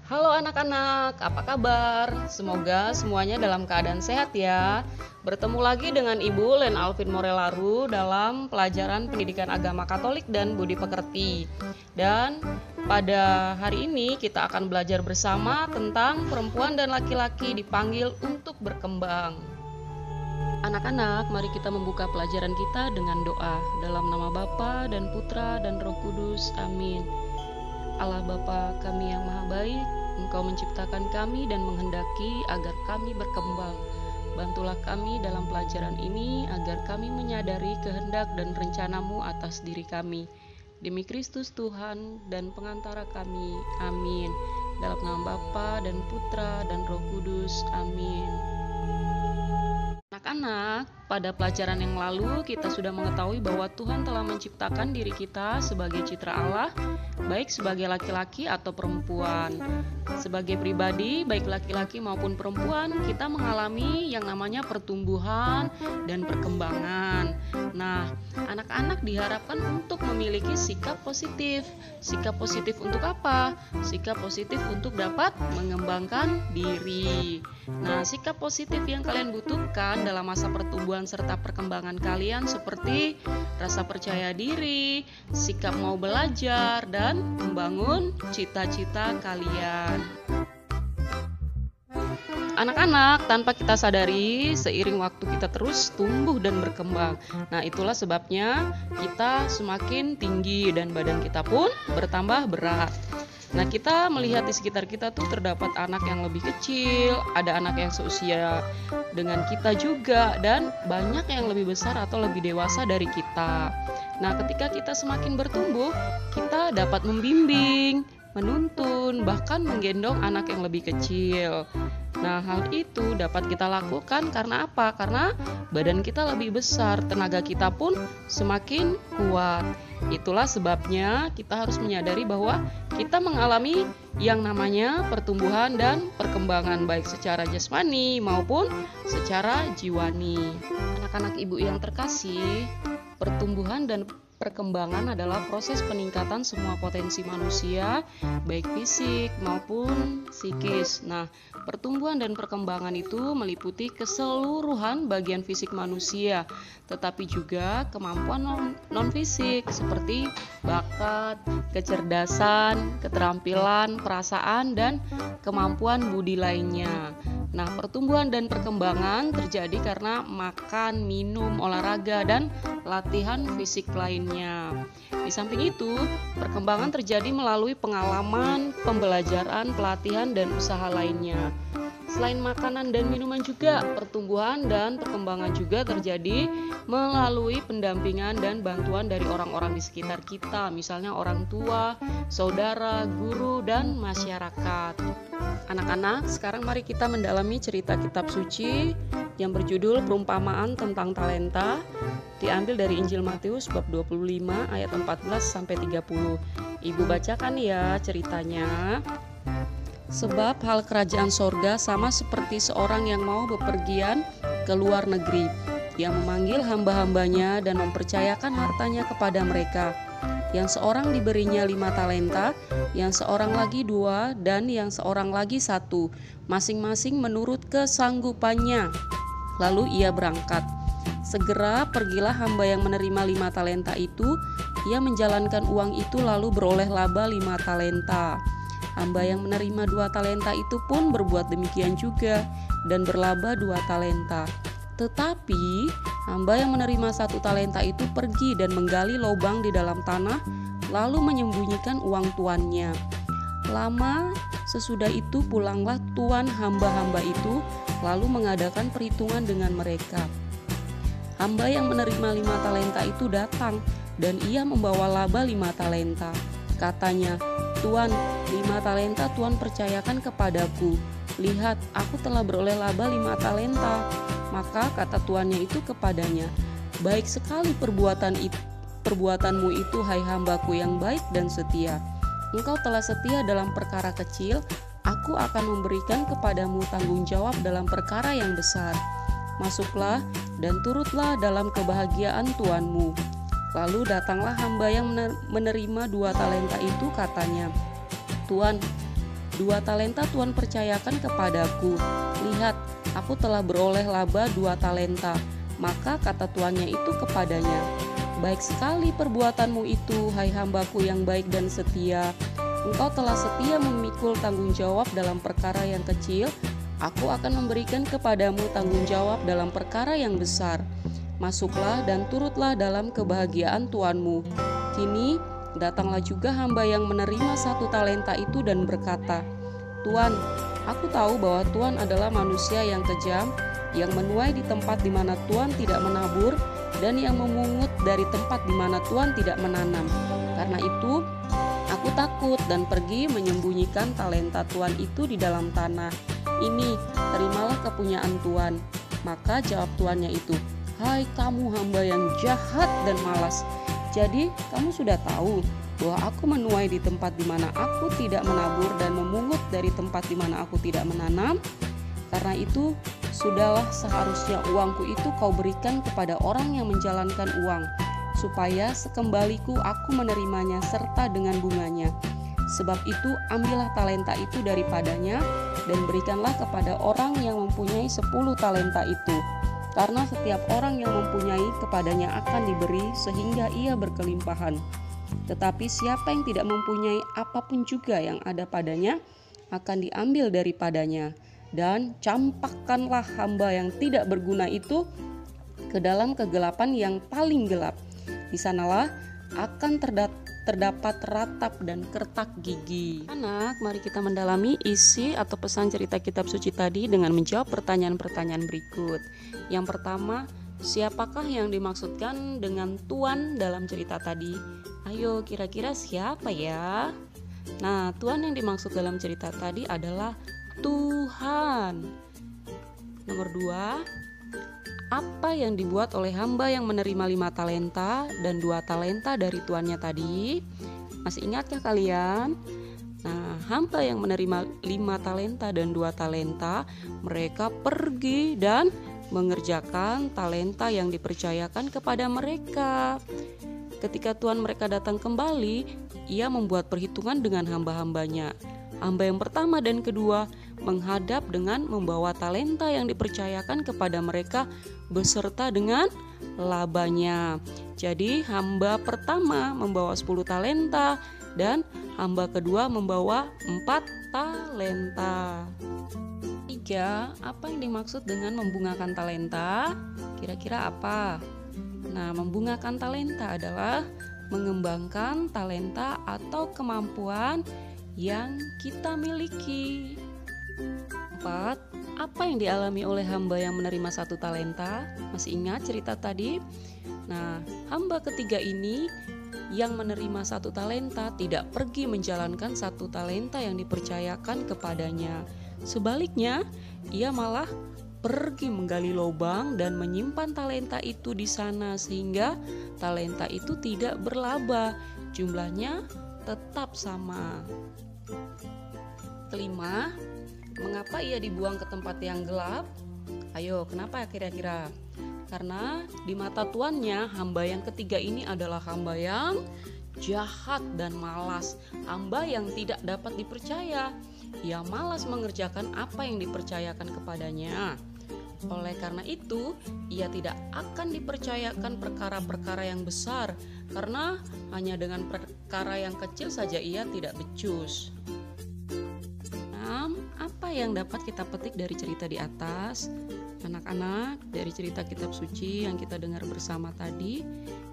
Halo anak-anak, apa kabar? Semoga semuanya dalam keadaan sehat ya. Bertemu lagi dengan Ibu Len Alvin Morelaru dalam pelajaran Pendidikan Agama Katolik dan Budi Pekerti. Dan pada hari ini kita akan belajar bersama tentang perempuan dan laki-laki dipanggil untuk berkembang. Anak-anak, mari kita membuka pelajaran kita dengan doa. Dalam nama Bapa dan Putra dan Roh Kudus, amin. Allah Bapa kami yang maha baik, Engkau menciptakan kami dan menghendaki agar kami berkembang. Bantulah kami dalam pelajaran ini agar kami menyadari kehendak dan rencana-Mu atas diri kami. Demi Kristus Tuhan dan pengantara kami, amin. Dalam nama Bapa dan Putra dan Roh Kudus, amin. Anak-anak, pada pelajaran yang lalu kita sudah mengetahui bahwa Tuhan telah menciptakan diri kita sebagai citra Allah, baik sebagai laki-laki atau perempuan. Sebagai pribadi, baik laki-laki maupun perempuan, kita mengalami yang namanya pertumbuhan dan perkembangan. Nah, anak-anak diharapkan untuk memiliki sikap positif. Sikap positif untuk apa? Sikap positif untuk dapat mengembangkan diri. Nah, sikap positif yang kalian butuhkan dalam masa pertumbuhan serta perkembangan kalian seperti rasa percaya diri, sikap mau belajar, dan membangun cita-cita kalian. Anak-anak, tanpa kita sadari, seiring waktu kita terus tumbuh dan berkembang. Nah, itulah sebabnya kita semakin tinggi dan badan kita pun bertambah berat. Nah, kita melihat di sekitar kita tuh terdapat anak yang lebih kecil, ada anak yang seusia dengan kita juga, dan banyak yang lebih besar atau lebih dewasa dari kita. Nah, ketika kita semakin bertumbuh, kita dapat membimbing, menuntun, bahkan menggendong anak yang lebih kecil. Nah, hal itu dapat kita lakukan karena apa? Karena badan kita lebih besar, tenaga kita pun semakin kuat. Itulah sebabnya kita harus menyadari bahwa kita mengalami yang namanya pertumbuhan dan perkembangan baik secara jasmani maupun secara jiwani. Anak-anak ibu yang terkasih, pertumbuhan dan perkembangan adalah proses peningkatan semua potensi manusia, baik fisik maupun psikis. Nah, pertumbuhan dan perkembangan itu meliputi keseluruhan bagian fisik manusia, tetapi juga kemampuan non-fisik seperti bakat, kecerdasan, keterampilan, perasaan, dan kemampuan budi lainnya. Nah, pertumbuhan dan perkembangan terjadi karena makan, minum, olahraga, dan latihan fisik lainnya. Di samping itu, perkembangan terjadi melalui pengalaman, pembelajaran, pelatihan, dan usaha lainnya. Selain makanan dan minuman juga, pertumbuhan dan perkembangan juga terjadi melalui pendampingan dan bantuan dari orang-orang di sekitar kita, misalnya orang tua, saudara, guru, dan masyarakat. Anak-anak, sekarang mari kita mendalami cerita kitab suci yang berjudul Perumpamaan tentang Talenta, diambil dari Injil Matius bab 25 ayat 14 sampai 30. Ibu bacakan ya ceritanya. Sebab hal kerajaan sorga sama seperti seorang yang mau bepergian ke luar negeri. Dia memanggil hamba-hambanya dan mempercayakan hartanya kepada mereka. Yang seorang diberinya 5 talenta, yang seorang lagi 2, dan yang seorang lagi 1, masing-masing menurut kesanggupannya. Lalu ia berangkat. Segera pergilah hamba yang menerima 5 talenta itu. Ia menjalankan uang itu lalu beroleh laba 5 talenta. Hamba yang menerima 2 talenta itu pun berbuat demikian juga dan berlaba 2 talenta. Tetapi hamba yang menerima 1 talenta itu pergi dan menggali lubang di dalam tanah, lalu menyembunyikan uang tuannya. Lama sesudah itu pulanglah tuan hamba-hamba itu, lalu mengadakan perhitungan dengan mereka. Hamba yang menerima 5 talenta itu datang, dan ia membawa laba 5 talenta. Katanya, "Tuan, 5 talenta Tuan percayakan kepadaku. Lihat, aku telah beroleh laba 5 talenta. Maka kata tuannya itu kepadanya, "Baik sekali perbuatanmu itu, hai hambaku yang baik dan setia. Engkau telah setia dalam perkara kecil, aku akan memberikan kepadamu tanggung jawab dalam perkara yang besar. Masuklah dan turutlah dalam kebahagiaan tuanmu." Lalu datanglah hamba yang menerima 2 talenta itu, katanya, "Tuan, 2 talenta Tuhan percayakan kepadaku. Lihat, aku telah beroleh laba 2 talenta. Maka kata tuannya itu kepadanya, baik sekali perbuatanmu itu, hai hambaku yang baik dan setia. Engkau telah setia memikul tanggung jawab dalam perkara yang kecil. Aku akan memberikan kepadamu tanggung jawab dalam perkara yang besar. Masuklah dan turutlah dalam kebahagiaan tuanmu. Kini datanglah juga hamba yang menerima 1 talenta itu dan berkata, Tuan, aku tahu bahwa Tuan adalah manusia yang kejam, yang menuai di tempat di mana Tuan tidak menabur, dan yang memungut dari tempat di mana Tuan tidak menanam. Karena itu, aku takut dan pergi menyembunyikan talenta Tuan itu di dalam tanah. Ini, terimalah kepunyaan Tuan. Maka jawab tuannya itu, hai kamu hamba yang jahat dan malas. Jadi kamu sudah tahu bahwa aku menuai di tempat di mana aku tidak menabur dan memungut dari tempat di mana aku tidak menanam. Karena itu, sudahlah seharusnya uangku itu kau berikan kepada orang yang menjalankan uang, supaya sekembaliku aku menerimanya serta dengan bunganya. Sebab itu ambillah talenta itu daripadanya dan berikanlah kepada orang yang mempunyai 10 talenta itu. Karena setiap orang yang mempunyai kepadanya akan diberi sehingga ia berkelimpahan. Tetapi siapa yang tidak mempunyai apapun juga yang ada padanya akan diambil daripadanya. Dan campakkanlah hamba yang tidak berguna itu ke dalam kegelapan yang paling gelap. Di sanalah akan terdapat ratap dan kertak gigi. Anak, mari kita mendalami isi atau pesan cerita kitab suci tadi dengan menjawab pertanyaan-pertanyaan berikut. Yang pertama, siapakah yang dimaksudkan dengan Tuan dalam cerita tadi? Ayo, kira-kira siapa ya? Nah, Tuan yang dimaksud dalam cerita tadi adalah Tuhan. Nomor 2, apa yang dibuat oleh hamba yang menerima 5 talenta dan 2 talenta dari tuannya tadi? Masih ingatkah kalian? Nah, hamba yang menerima 5 talenta dan 2 talenta, mereka pergi dan mengerjakan talenta yang dipercayakan kepada mereka. Ketika tuan mereka datang kembali, ia membuat perhitungan dengan hamba-hambanya. Hamba yang pertama dan kedua menghadap dengan membawa talenta yang dipercayakan kepada mereka beserta dengan labanya. Jadi hamba pertama membawa 10 talenta dan hamba kedua membawa 4 talenta. 3, apa yang dimaksud dengan membungakan talenta? Kira-kira apa? Nah, membungakan talenta adalah mengembangkan talenta atau kemampuan yang kita miliki. 4, apa yang dialami oleh hamba yang menerima 1 talenta? Masih ingat cerita tadi? Nah, hamba ketiga ini yang menerima 1 talenta tidak pergi menjalankan 1 talenta yang dipercayakan kepadanya. Sebaliknya, ia malah pergi menggali lubang dan menyimpan talenta itu di sana sehingga talenta itu tidak berlaba, jumlahnya tetap sama. 5, mengapa ia dibuang ke tempat yang gelap? Ayo, kenapa kira-kira? Karena di mata tuannya, hamba yang ketiga ini adalah hamba yang jahat dan malas, hamba yang tidak dapat dipercaya. Ia malas mengerjakan apa yang dipercayakan kepadanya. Oleh karena itu, ia tidak akan dipercayakan perkara-perkara yang besar, karena hanya dengan perkara yang kecil saja ia tidak becus. 6, apa yang dapat kita petik dari cerita di atas? Anak-anak, dari cerita kitab suci yang kita dengar bersama tadi,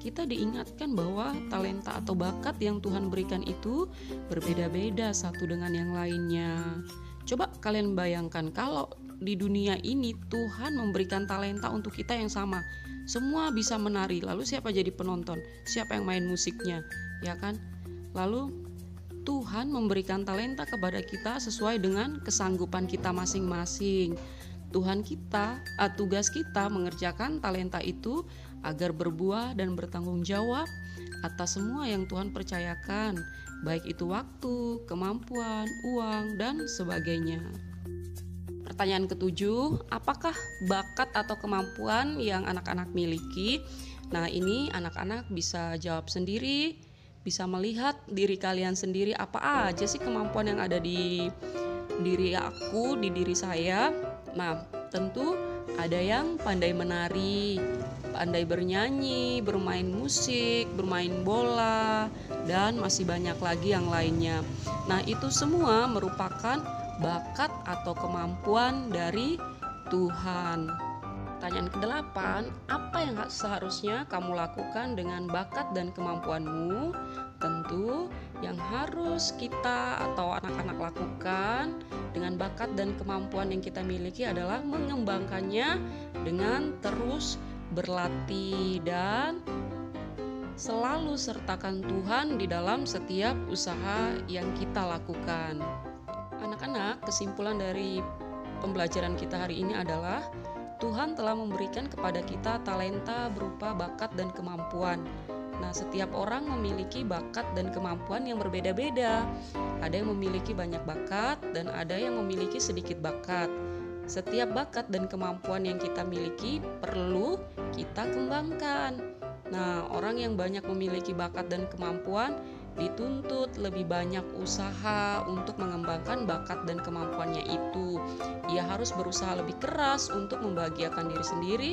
kita diingatkan bahwa talenta atau bakat yang Tuhan berikan itu berbeda-beda satu dengan yang lainnya. Coba kalian bayangkan kalau di dunia ini Tuhan memberikan talenta untuk kita yang sama. Semua bisa menari, lalu siapa jadi penonton? Siapa yang main musiknya? Ya kan? Lalu Tuhan memberikan talenta kepada kita sesuai dengan kesanggupan kita masing-masing. Tugas kita mengerjakan talenta itu agar berbuah dan bertanggung jawab atas semua yang Tuhan percayakan, baik itu waktu, kemampuan, uang, dan sebagainya. Pertanyaan ketujuh, apakah bakat atau kemampuan yang anak-anak miliki? Nah, ini anak-anak bisa jawab sendiri bisa melihat diri kalian sendiri, apa aja sih kemampuan yang ada di diri aku, di diri saya. Nah, tentu ada yang pandai menari, pandai bernyanyi, bermain musik, bermain bola, dan masih banyak lagi yang lainnya. Nah, itu semua merupakan bakat atau kemampuan dari Tuhan. Pertanyaan ke-8, apa yang seharusnya kamu lakukan dengan bakat dan kemampuanmu? Tentu yang harus kita atau anak-anak lakukan dengan bakat dan kemampuan yang kita miliki adalah mengembangkannya dengan terus berlatih dan selalu sertakan Tuhan di dalam setiap usaha yang kita lakukan. Anak-anak, kesimpulan dari pembelajaran kita hari ini adalah Tuhan telah memberikan kepada kita talenta berupa bakat dan kemampuan. Nah, setiap orang memiliki bakat dan kemampuan yang berbeda-beda. Ada yang memiliki banyak bakat dan ada yang memiliki sedikit bakat. Setiap bakat dan kemampuan yang kita miliki perlu kita kembangkan. Nah, orang yang banyak memiliki bakat dan kemampuan dituntut lebih banyak usaha untuk mengembangkan bakat dan kemampuannya itu. Ia harus berusaha lebih keras untuk membahagiakan diri sendiri,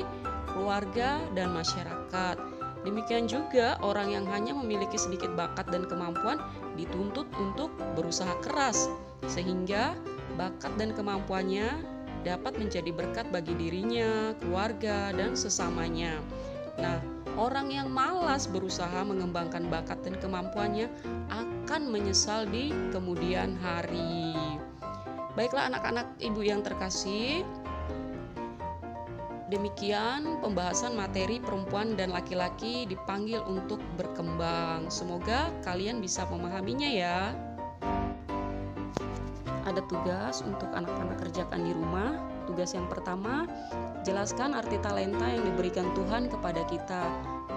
keluarga, dan masyarakat. Demikian juga orang yang hanya memiliki sedikit bakat dan kemampuan dituntut untuk berusaha keras, sehingga bakat dan kemampuannya dapat menjadi berkat bagi dirinya, keluarga, dan sesamanya. Nah, orang yang malas berusaha mengembangkan bakat dan kemampuannya akan menyesal di kemudian hari. Baiklah anak-anak ibu yang terkasih, demikian pembahasan materi perempuan dan laki-laki dipanggil untuk berkembang. Semoga kalian bisa memahaminya ya. Ada tugas untuk anak-anak kerjakan di rumah. Tugas yang pertama, jelaskan arti talenta yang diberikan Tuhan kepada kita.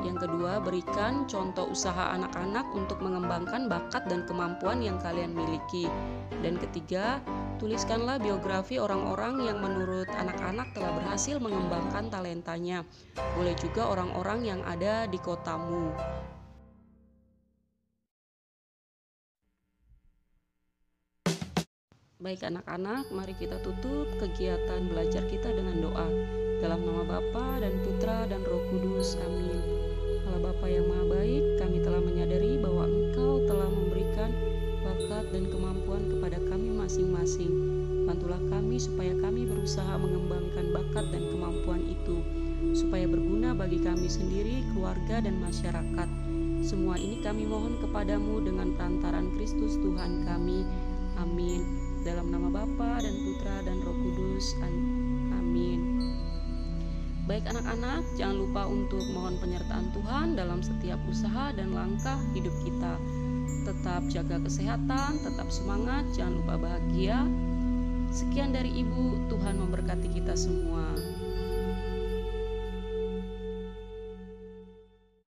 Yang kedua, berikan contoh usaha anak-anak untuk mengembangkan bakat dan kemampuan yang kalian miliki. Dan ketiga, tuliskanlah biografi orang-orang yang menurut anak-anak telah berhasil mengembangkan talentanya. Boleh juga orang-orang yang ada di kotamu. Baik anak-anak, mari kita tutup kegiatan belajar kita dengan doa. Dalam nama Bapa dan Putra dan Roh Kudus, amin. Allah Bapa yang Maha Baik, kami telah menyadari bahwa Engkau telah memberikan bakat dan kemampuan kepada kami masing-masing. Bantulah kami supaya kami berusaha mengembangkan bakat dan kemampuan itu, supaya berguna bagi kami sendiri, keluarga, dan masyarakat. Semua ini kami mohon kepadamu dengan perantaran Kristus Tuhan kami. Amin. Dalam nama Bapa dan Putra dan Roh Kudus, amin. Baik anak-anak, jangan lupa untuk mohon penyertaan Tuhan dalam setiap usaha dan langkah hidup kita. Tetap jaga kesehatan, tetap semangat, jangan lupa bahagia. Sekian dari Ibu, Tuhan memberkati kita semua.